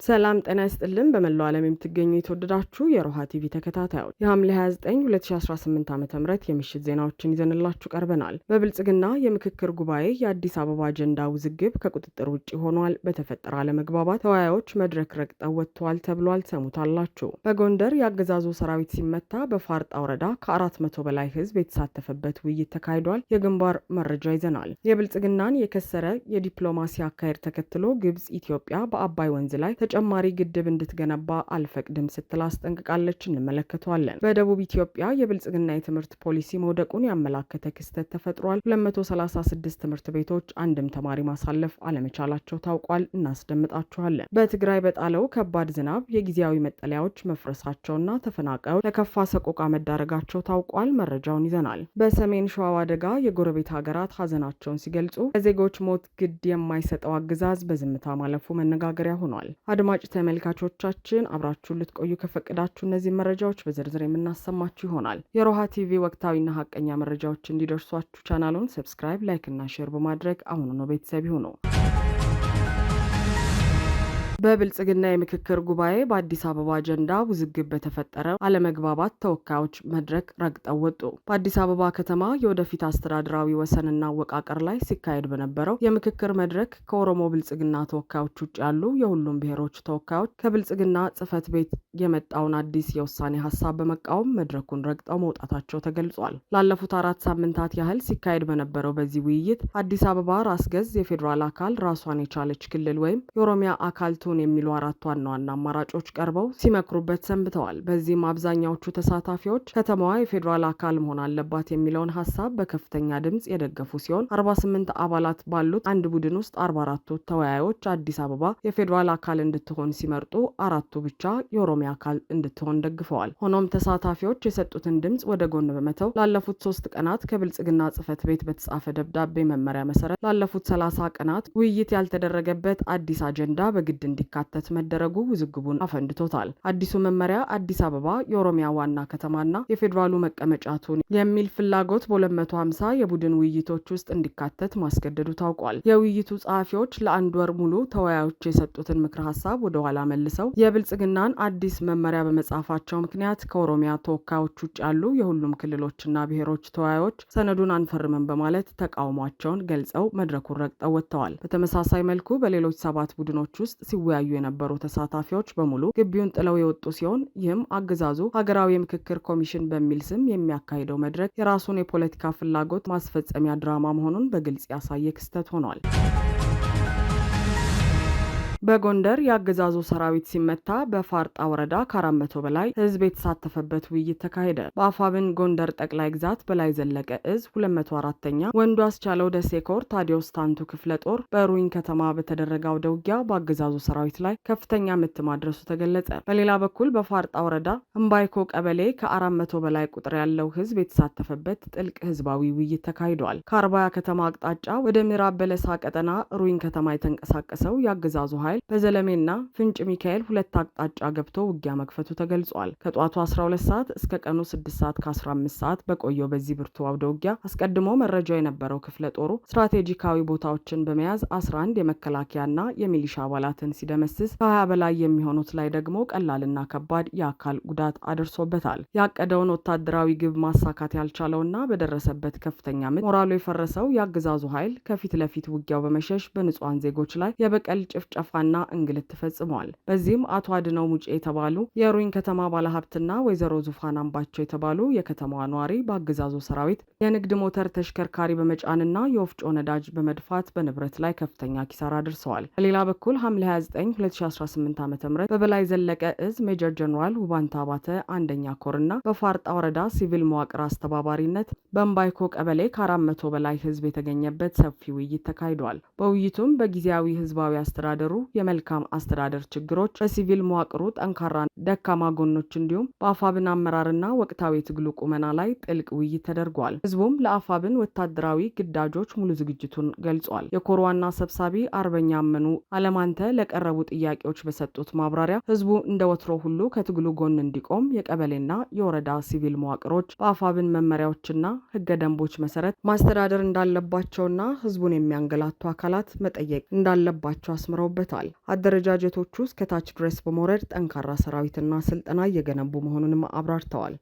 ሰላም ጤና ይስጥልን። በመላው ዓለም የምትገኙ የተወደዳችሁ የሮሃ ቲቪ ተከታታዮች የሐምሌ 29 2018 ዓ.ም የምሽት ዜናዎችን ይዘንላችሁ ቀርበናል። በብልጽግና የምክክር ጉባኤ የአዲስ አበባ አጀንዳ ውዝግብ ከቁጥጥር ውጭ ሆኗል። በተፈጠረ አለመግባባት ተወያዮች መድረክ ረግጠው ወጥተዋል ተብሏል። ሰሙታላችሁ። በጎንደር የአገዛዙ ሰራዊት ሲመታ በፋርጣ ወረዳ ከ400 በላይ ህዝብ የተሳተፈበት ውይይት ተካሂዷል። የግንባር መረጃ ይዘናል። የብልጽግናን የከሰረ የዲፕሎማሲ አካሄድ ተከትሎ ግብጽ ኢትዮጵያ በአባይ ወንዝ ላይ ተጨማሪ ግድብ እንድትገነባ አልፈቅድም ስትል አስጠንቅቃለች። እንመለከተዋለን። በደቡብ ኢትዮጵያ የብልጽግና የትምህርት ፖሊሲ መውደቁን ያመላከተ ክስተት ተፈጥሯል። 236 ትምህርት ቤቶች አንድም ተማሪ ማሳለፍ አለመቻላቸው ታውቋል። እናስደምጣችኋለን። በትግራይ በጣለው ከባድ ዝናብ የጊዜያዊ መጠለያዎች መፍረሳቸውና ተፈናቃዮች ለከፋ ሰቆቃ መዳረጋቸው ታውቋል። መረጃውን ይዘናል። በሰሜን ሸዋ አደጋ የጎረቤት ሀገራት ሀዘናቸውን ሲገልጹ ለዜጎች ሞት ግድ የማይሰጠው አገዛዝ በዝምታ ማለፉ መነጋገሪያ ሆኗል። አድማጭ ተመልካቾቻችን አብራችሁን ልትቆዩ ከፈቀዳችሁ እነዚህ መረጃዎች በዝርዝር የምናሰማችሁ ይሆናል። የሮሃ ቲቪ ወቅታዊና ሀቀኛ መረጃዎች እንዲደርሷችሁ ቻናሉን ሰብስክራይብ፣ ላይክ እና ሼር በማድረግ አሁኑ ነው ቤተሰብ ይሁኑ። በብልጽግና የምክክር ጉባኤ በአዲስ አበባ አጀንዳ ውዝግብ በተፈጠረ አለመግባባት ተወካዮች መድረክ ረግጠው ወጡ። በአዲስ አበባ ከተማ የወደፊት አስተዳደራዊ ወሰንና አወቃቀር ላይ ሲካሄድ በነበረው የምክክር መድረክ ከኦሮሞ ብልጽግና ተወካዮች ውጭ ያሉ የሁሉም ብሔሮች ተወካዮች ከብልጽግና ጽሕፈት ቤት የመጣውን አዲስ የውሳኔ ሀሳብ በመቃወም መድረኩን ረግጠው መውጣታቸው ተገልጿል። ላለፉት 4 ሳምንታት ያህል ሲካሄድ በነበረው በዚህ ውይይት አዲስ አበባ ራስ ገዝ የፌዴራል አካል፣ ራሷን የቻለች ክልል ወይም የኦሮሚያ አካል የሚሉ 4 ዋና ዋና አማራጮች ቀርበው ሲመክሩበት ሰንብተዋል። በዚህም አብዛኛዎቹ ተሳታፊዎች ከተማዋ የፌዴራል አካል መሆን አለባት የሚለውን ሀሳብ በከፍተኛ ድምጽ የደገፉ ሲሆን 48 አባላት ባሉት አንድ ቡድን ውስጥ 44ቱ ተወያዮች አዲስ አበባ የፌዴራል አካል እንድትሆን ሲመርጡ 4ቱ ብቻ የኦሮሚያ አካል እንድትሆን ደግፈዋል። ሆኖም ተሳታፊዎች የሰጡትን ድምጽ ወደ ጎን በመተው ላለፉት 3 ቀናት ከብልጽግና ጽሕፈት ቤት በተጻፈ ደብዳቤ መመሪያ መሰረት ላለፉት 30 ቀናት ውይይት ያልተደረገበት አዲስ አጀንዳ በግድ እንዲካተት መደረጉ ውዝግቡን አፈንድቶታል። አዲሱ መመሪያ አዲስ አበባ የኦሮሚያ ዋና ከተማና የፌዴራሉ መቀመጫ ትሁን የሚል ፍላጎት በ250 የቡድን ውይይቶች ውስጥ እንዲካተት ማስገደዱ ታውቋል። የውይይቱ ጸሐፊዎች ለ1 ወር ሙሉ ተወያዮች የሰጡትን ምክረ ሀሳብ ወደ ኋላ መልሰው የብልጽግናን አዲስ መመሪያ በመጻፋቸው ምክንያት ከኦሮሚያ ተወካዮች ውጭ ያሉ የሁሉም ክልሎችና ብሔሮች ተወያዮች ሰነዱን አንፈርምም በማለት ተቃውሟቸውን ገልጸው መድረኩን ረግጠው ወጥተዋል። በተመሳሳይ መልኩ በሌሎች 7 ቡድኖች ውስጥ ሲወያዩ የነበሩ ተሳታፊዎች በሙሉ ግቢውን ጥለው የወጡ ሲሆን ይህም አገዛዙ ሀገራዊ የምክክር ኮሚሽን በሚል ስም የሚያካሂደው መድረክ የራሱን የፖለቲካ ፍላጎት ማስፈጸሚያ ድራማ መሆኑን በግልጽ ያሳየ ክስተት ሆኗል። በጎንደር የአገዛዙ ሰራዊት ሲመታ በፋርጣ ወረዳ ከ400 በላይ ህዝብ የተሳተፈበት ውይይት ተካሄደ። በአፋብን ጎንደር ጠቅላይ ግዛት በላይ ዘለቀ እዝ 204ኛ ወንዱ አስቻለው ደሴ ኮር ታዲዮስ ታንቱ ክፍለ ጦር በሩኝ ከተማ በተደረገ አውደ ውጊያ በአገዛዙ ሰራዊት ላይ ከፍተኛ ምት ማድረሱ ተገለጸ። በሌላ በኩል በፋርጣ ወረዳ እምባይኮ ቀበሌ ከ400 በላይ ቁጥር ያለው ህዝብ የተሳተፈበት ጥልቅ ህዝባዊ ውይይት ተካሂዷል። ከአርባያ ከተማ አቅጣጫ ወደ ምዕራብ በለሳ ቀጠና ሩኝ ከተማ የተንቀሳቀሰው የአገዛዙ በዘለሜና ፍንጭ ሚካኤል 2 አቅጣጫ ገብቶ ውጊያ መክፈቱ ተገልጿል። ከጧቱ 12 ሰዓት እስከ ቀኑ 6 ሰዓት ከ15 ሰዓት በቆየው በዚህ ብርቱ አውደ ውጊያ አስቀድሞ መረጃው የነበረው ክፍለ ጦሩ ስትራቴጂካዊ ቦታዎችን በመያዝ 11 የመከላከያና የሚሊሻ አባላትን ሲደመስስ ከ20 በላይ የሚሆኑት ላይ ደግሞ ቀላልና ከባድ የአካል ጉዳት አድርሶበታል። ያቀደውን ወታደራዊ ግብ ማሳካት ያልቻለውና በደረሰበት ከፍተኛ ምት ሞራሉ የፈረሰው የአገዛዙ ኃይል ከፊት ለፊት ውጊያው በመሸሽ በንጹሃን ዜጎች ላይ የበቀል ጭፍጨፋ ና እንግልት ተፈጽመዋል። በዚህም አቶ አድነው ሙጬ የተባሉ የሩኝ ከተማ ባለሀብትና ወይዘሮ ዙፋን አምባቸው የተባሉ የከተማዋ ነዋሪ በአገዛዙ ሰራዊት የንግድ ሞተር ተሽከርካሪ በመጫንና የወፍጮ ነዳጅ በመድፋት በንብረት ላይ ከፍተኛ ኪሳራ አድርሰዋል። በሌላ በኩል ሐምሌ 29 2018 ዓ.ም በበላይ ዘለቀ እዝ ሜጀር ጀነራል ውባንታ አባተ አንደኛ ኮርና በፋርጣ ወረዳ ሲቪል መዋቅር አስተባባሪነት በእምባይኮ ቀበሌ ከ400 በላይ ህዝብ የተገኘበት ሰፊ ውይይት ተካሂዷል። በውይይቱም በጊዜያዊ ህዝባዊ አስተዳደሩ የመልካም አስተዳደር ችግሮች፣ በሲቪል መዋቅሩ ጠንካራ ደካማ ጎኖች እንዲሁም በአፋብን አመራርና ወቅታዊ ትግሉ ቁመና ላይ ጥልቅ ውይይት ተደርጓል። ህዝቡም ለአፋብን ወታደራዊ ግዳጆች ሙሉ ዝግጅቱን ገልጿል። የኮር ዋና ሰብሳቢ አርበኛ አመኑ አለማንተ ለቀረቡ ጥያቄዎች በሰጡት ማብራሪያ ህዝቡ እንደ ወትሮ ሁሉ ከትግሉ ጎን እንዲቆም የቀበሌና የወረዳ ሲቪል መዋቅሮች በአፋብን መመሪያዎችና ህገ ደንቦች መሰረት ማስተዳደር እንዳለባቸውና ህዝቡን የሚያንገላቱ አካላት መጠየቅ እንዳለባቸው አስምረውበታል። አስረድተዋል። አደረጃጀቶቹ እስከ ታች ድረስ በመውረድ ጠንካራ ሰራዊትና ስልጠና እየገነቡ መሆኑንም አብራርተዋል።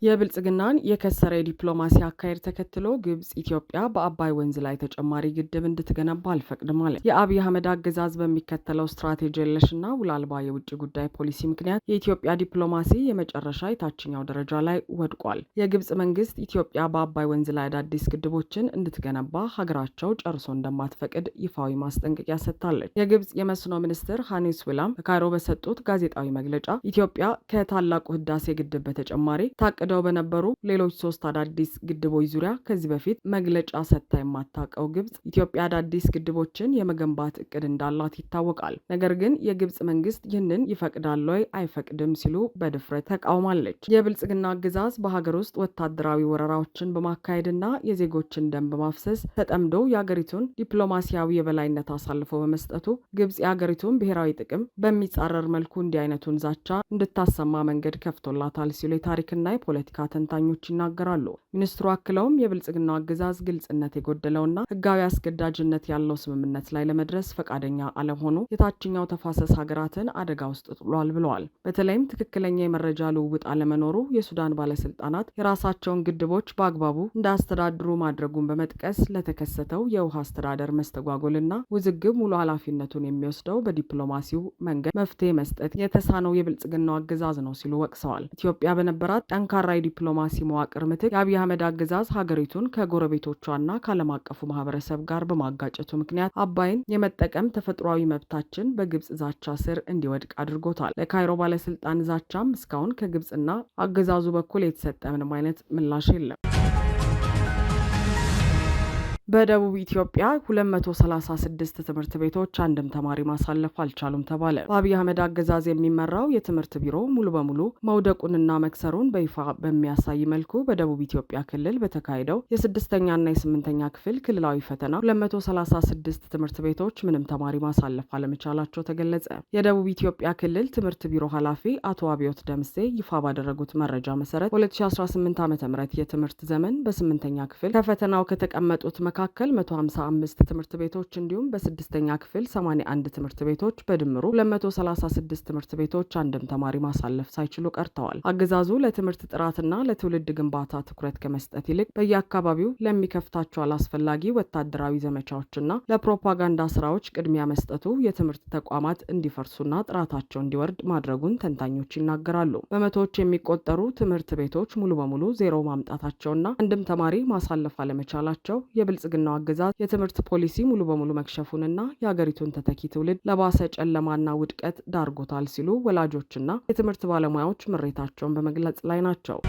የብልጽግናን የከሰረ የዲፕሎማሲ አካሄድ ተከትሎ ግብጽ ኢትዮጵያ በአባይ ወንዝ ላይ ተጨማሪ ግድብ እንድትገነባ አልፈቅድም አለች። የአብይ አህመድ አገዛዝ በሚከተለው ስትራቴጂ የለሽና ውል አልባ የውጭ ጉዳይ ፖሊሲ ምክንያት የኢትዮጵያ ዲፕሎማሲ የመጨረሻ የታችኛው ደረጃ ላይ ወድቋል። የግብጽ መንግስት ኢትዮጵያ በአባይ ወንዝ ላይ አዳዲስ ግድቦችን እንድትገነባ ሀገራቸው ጨርሶ እንደማትፈቅድ ይፋዊ ማስጠንቀቂያ ሰጥታለች። የግብጽ የመስኖ ሚኒስትር ሀኒስ ዊላም በካይሮ በሰጡት ጋዜጣዊ መግለጫ ኢትዮጵያ ከታላቁ ህዳሴ ግድብ በተጨማሪ ታቅደው በነበሩ ሌሎች 3 አዳዲስ ግድቦች ዙሪያ ከዚህ በፊት መግለጫ ሰጥታ የማታውቀው ግብጽ ኢትዮጵያ አዳዲስ ግድቦችን የመገንባት እቅድ እንዳላት ይታወቃል። ነገር ግን የግብጽ መንግስት ይህንን ይፈቅዳል ወይ አይፈቅድም ሲሉ በድፍረት ተቃውማለች። የብልጽግና አገዛዝ በሀገር ውስጥ ወታደራዊ ወረራዎችን በማካሄድና የዜጎችን ደም በማፍሰስ ተጠምዶ የሀገሪቱን ዲፕሎማሲያዊ የበላይነት አሳልፎ በመስጠቱ ግብጽ የሀገሪቱን ብሔራዊ ጥቅም በሚጻረር መልኩ እንዲህ አይነቱን ዛቻ እንድታሰማ መንገድ ከፍቶላታል ሲሉ የታሪክና የፖለቲካ ተንታኞች ይናገራሉ። ሚኒስትሩ አክለውም የብልጽግናው አገዛዝ ግልጽነት የጎደለውና ህጋዊ አስገዳጅነት ያለው ስምምነት ላይ ለመድረስ ፈቃደኛ አለመሆኑ የታችኛው ተፋሰስ ሀገራትን አደጋ ውስጥ ጥሏል ብለዋል። በተለይም ትክክለኛ የመረጃ ልውውጥ አለመኖሩ የሱዳን ባለስልጣናት የራሳቸውን ግድቦች በአግባቡ እንዳያስተዳድሩ ማድረጉን በመጥቀስ ለተከሰተው የውሃ አስተዳደር መስተጓጎልና ውዝግብ ሙሉ ኃላፊነቱን የሚወስደው በዲፕሎማሲው መንገድ መፍትሄ መስጠት የተሳነው የብልጽግናው አገዛዝ ነው ሲሉ ወቅሰዋል። ኢትዮጵያ በነበራት ጠንካራ የዲፕሎማሲ መዋቅር ምትክ የአብይ አህመድ አገዛዝ ሀገሪቱን ከጎረቤቶቿና ከዓለም አቀፉ ማህበረሰብ ጋር በማጋጨቱ ምክንያት አባይን የመጠቀም ተፈጥሯዊ መብታችን በግብጽ ዛቻ ስር እንዲወድቅ አድርጎታል። ለካይሮ ባለስልጣን ዛቻም እስካሁን ከግብጽና አገዛዙ በኩል የተሰጠ ምንም አይነት ምላሽ የለም። በደቡብ ኢትዮጵያ 236 ትምህርት ቤቶች አንድም ተማሪ ማሳለፍ አልቻሉም ተባለ። በአብይ አህመድ አገዛዝ የሚመራው የትምህርት ቢሮ ሙሉ በሙሉ መውደቁንና መክሰሩን በይፋ በሚያሳይ መልኩ በደቡብ ኢትዮጵያ ክልል በተካሄደው የ6ኛና የ8ኛ ክፍል ክልላዊ ፈተና 236 ትምህርት ቤቶች ምንም ተማሪ ማሳለፍ አለመቻላቸው ተገለጸ። የደቡብ ኢትዮጵያ ክልል ትምህርት ቢሮ ኃላፊ አቶ አብዮት ደምሴ ይፋ ባደረጉት መረጃ መሰረት 2018 ዓ.ም የትምህርት ዘመን በ8ኛ ክፍል ከፈተናው ከተቀመጡት መካከል 155 ትምህርት ቤቶች እንዲሁም በ6ኛ ክፍል 81 ትምህርት ቤቶች በድምሩ 236 ትምህርት ቤቶች አንድም ተማሪ ማሳለፍ ሳይችሉ ቀርተዋል። አገዛዙ ለትምህርት ጥራትና ለትውልድ ግንባታ ትኩረት ከመስጠት ይልቅ በየአካባቢው ለሚከፍታቸው አላስፈላጊ ወታደራዊ ዘመቻዎችና ለፕሮፓጋንዳ ስራዎች ቅድሚያ መስጠቱ የትምህርት ተቋማት እንዲፈርሱና ጥራታቸው እንዲወርድ ማድረጉን ተንታኞች ይናገራሉ። በመቶዎች የሚቆጠሩ ትምህርት ቤቶች ሙሉ በሙሉ ዜሮ ማምጣታቸውና አንድም ተማሪ ማሳለፍ አለመቻላቸው የብልጽግናው አገዛዝ የትምህርት ፖሊሲ ሙሉ በሙሉ መክሸፉንና የሀገሪቱን ተተኪ ትውልድ ለባሰ ጨለማና ውድቀት ዳርጎታል ሲሉ ወላጆችና የትምህርት ባለሙያዎች ምሬታቸውን በመግለጽ ላይ ናቸው።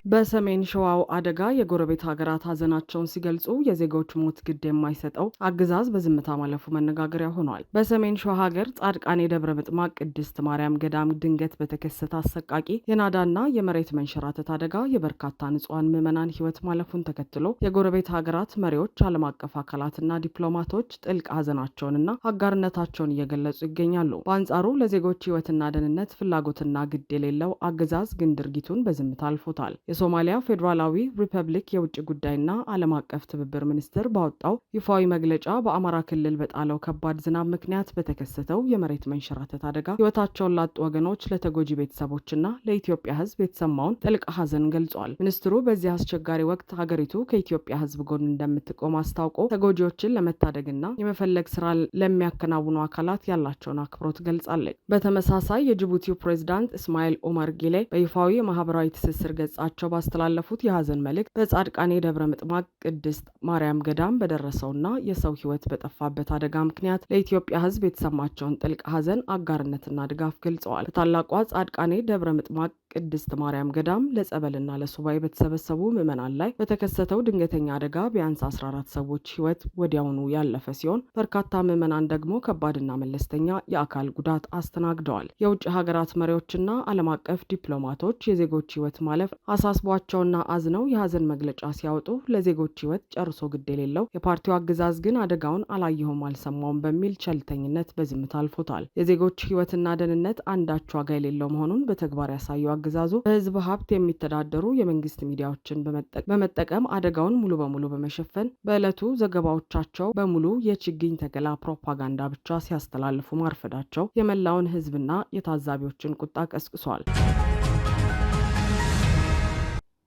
በሰሜን ሸዋው አደጋ የጎረቤት ሀገራት ሀዘናቸውን ሲገልጹ የዜጎች ሞት ግድ የማይሰጠው አገዛዝ በዝምታ ማለፉ መነጋገሪያ ሆኗል። በሰሜን ሸዋ ሀገር ጻድቃኔ ደብረ ምጥማቅ ቅድስት ማርያም ገዳም ድንገት በተከሰተ አሰቃቂ የናዳና የመሬት መንሸራተት አደጋ የበርካታ ንጹሐን ምዕመናን ሕይወት ማለፉን ተከትሎ የጎረቤት ሀገራት መሪዎች፣ ዓለም አቀፍ አካላትና ዲፕሎማቶች ጥልቅ ሀዘናቸውንና አጋርነታቸውን እየገለጹ ይገኛሉ። በአንጻሩ ለዜጎች ሕይወትና ደህንነት ፍላጎትና ግድ የሌለው አገዛዝ ግን ድርጊቱን በዝምታ አልፎታል። የሶማሊያ ፌዴራላዊ ሪፐብሊክ የውጭ ጉዳይና ዓለም አቀፍ ትብብር ሚኒስቴር ባወጣው ይፋዊ መግለጫ በአማራ ክልል በጣለው ከባድ ዝናብ ምክንያት በተከሰተው የመሬት መንሸራተት አደጋ ሕይወታቸውን ላጡ ወገኖች፣ ለተጎጂ ቤተሰቦችና ለኢትዮጵያ ሕዝብ የተሰማውን ጥልቅ ሐዘን ገልጿል። ሚኒስትሩ በዚህ አስቸጋሪ ወቅት ሀገሪቱ ከኢትዮጵያ ሕዝብ ጎን እንደምትቆም አስታውቆ ተጎጂዎችን ለመታደግና የመፈለግ ስራ ለሚያከናውኑ አካላት ያላቸውን አክብሮት ገልጻለች። በተመሳሳይ የጅቡቲው ፕሬዝዳንት እስማኤል ኦመር ጊሌ በይፋዊ የማህበራዊ ትስስር ገጻቸው ባስተላለፉት የሀዘን መልእክት በጻድቃኔ ደብረ ምጥማቅ ቅድስት ማርያም ገዳም በደረሰውና የሰው ሕይወት በጠፋበት አደጋ ምክንያት ለኢትዮጵያ ሕዝብ የተሰማቸውን ጥልቅ ሀዘን፣ አጋርነትና ድጋፍ ገልጸዋል። በታላቋ ጻድቃኔ ደብረ ምጥማቅ ቅድስት ማርያም ገዳም ለጸበልና ለሱባኤ በተሰበሰቡ ምዕመናን ላይ በተከሰተው ድንገተኛ አደጋ ቢያንስ 14 ሰዎች ሕይወት ወዲያውኑ ያለፈ ሲሆን በርካታ ምዕመናን ደግሞ ከባድና መለስተኛ የአካል ጉዳት አስተናግደዋል። የውጭ ሀገራት መሪዎችና ዓለም አቀፍ ዲፕሎማቶች የዜጎች ሕይወት ማለፍ አሳስቧቸውና አዝነው የሀዘን መግለጫ ሲያወጡ ለዜጎች ሕይወት ጨርሶ ግድ የሌለው የፓርቲው አገዛዝ ግን አደጋውን አላየሁም አልሰማውም በሚል ቸልተኝነት በዝምታ አልፎታል። የዜጎች ሕይወትና ደህንነት አንዳች ዋጋ የሌለው መሆኑን በተግባር ያሳየው አገዛዙ በህዝብ ሀብት የሚተዳደሩ የመንግስት ሚዲያዎችን በመጠቀም አደጋውን ሙሉ በሙሉ በመሸፈን በዕለቱ ዘገባዎቻቸው በሙሉ የችግኝ ተከላ ፕሮፓጋንዳ ብቻ ሲያስተላልፉ ማርፈዳቸው የመላውን ህዝብና የታዛቢዎችን ቁጣ ቀስቅሷል።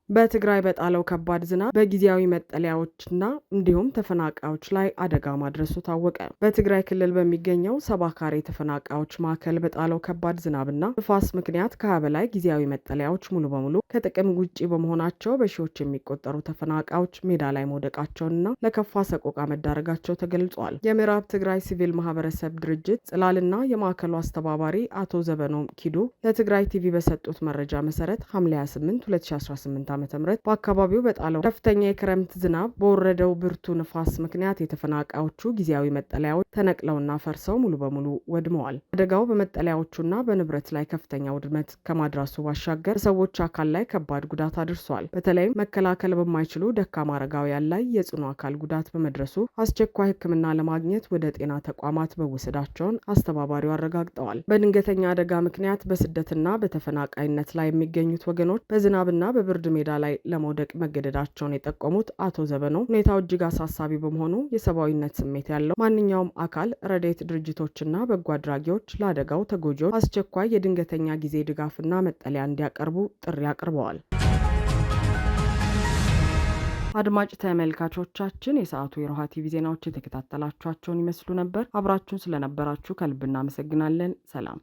በትግራይ በጣለው ከባድ ዝናብ በጊዜያዊ መጠለያዎችና እንዲሁም ተፈናቃዮች ላይ አደጋ ማድረሱ ታወቀ። በትግራይ ክልል በሚገኘው ሰባ ካሬ ተፈናቃዮች ማዕከል በጣለው ከባድ ዝናብና ንፋስ ምክንያት ከ20 በላይ ጊዜያዊ መጠለያዎች ሙሉ በሙሉ ከጥቅም ውጪ በመሆናቸው በሺዎች የሚቆጠሩ ተፈናቃዮች ሜዳ ላይ መውደቃቸውንና ለከፋ ሰቆቃ መዳረጋቸው ተገልጿል። የምዕራብ ትግራይ ሲቪል ማህበረሰብ ድርጅት ጽላልና የማዕከሉ አስተባባሪ አቶ ዘበኖም ኪዱ ለትግራይ ቲቪ በሰጡት መረጃ መሰረት ሐምሌ 28 2018 ዓ.ም በአካባቢው በጣለው ከፍተኛ የክረምት ዝናብ በወረደው ብርቱ ንፋስ ምክንያት የተፈናቃዮቹ ጊዜያዊ መጠለያዎች ተነቅለውና ፈርሰው ሙሉ በሙሉ ወድመዋል። አደጋው በመጠለያዎቹና በንብረት ላይ ከፍተኛ ውድመት ከማድረሱ ባሻገር በሰዎች አካል ላይ ከባድ ጉዳት አድርሷል። በተለይም መከላከል በማይችሉ ደካማ አረጋውያን ላይ የጽኑ አካል ጉዳት በመድረሱ አስቸኳይ ሕክምና ለማግኘት ወደ ጤና ተቋማት መወሰዳቸውን አስተባባሪው አረጋግጠዋል። በድንገተኛ አደጋ ምክንያት በስደትና በተፈናቃይነት ላይ የሚገኙት ወገኖች በዝናብና በብርድ ሜዳ ላይ ለመውደቅ መገደዳቸውን የጠቆሙት አቶ ዘበኖ ሁኔታው እጅግ አሳሳቢ በመሆኑ የሰብአዊነት ስሜት ያለው ማንኛውም አካል፣ ረድኤት ድርጅቶችና በጎ አድራጊዎች ለአደጋው ተጎጂዎች አስቸኳይ የድንገተኛ ጊዜ ድጋፍና መጠለያ እንዲያቀርቡ ጥሪ አቅርበዋል። አድማጭ ተመልካቾቻችን የሰዓቱ የሮሃ ቲቪ ዜናዎች የተከታተላችኋቸውን ይመስሉ ነበር። አብራችሁን ስለነበራችሁ ከልብ እናመሰግናለን። ሰላም።